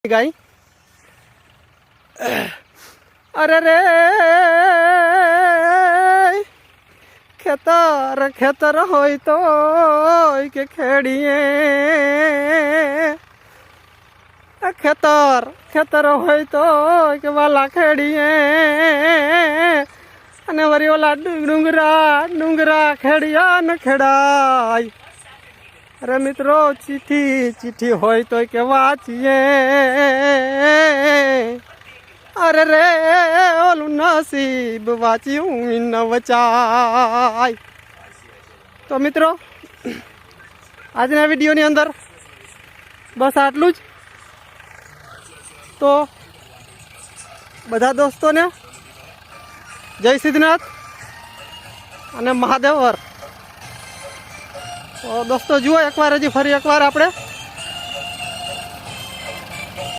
गाई अरे रे खेतर खेतर होय तो के खेड़िए खेतर खेतर होय तो के वाला खेड़िए अने वरी ओला डूंगरा डूंगरा खेड़िया न खेड़ाय। अरे मित्रों चिट्ठी चिट्ठी होय तो के वाचिए अरे रे ओलू नसीब वाच्यू न वचाय। तो मित्रों आजना विडियोनी अंदर बस आटलू ज। तो बधा दोस्तों ने जय सिद्धनाथ अने महादेवर। तो दोस्तों जुओ एक बार हजी फरी एक बार आपणे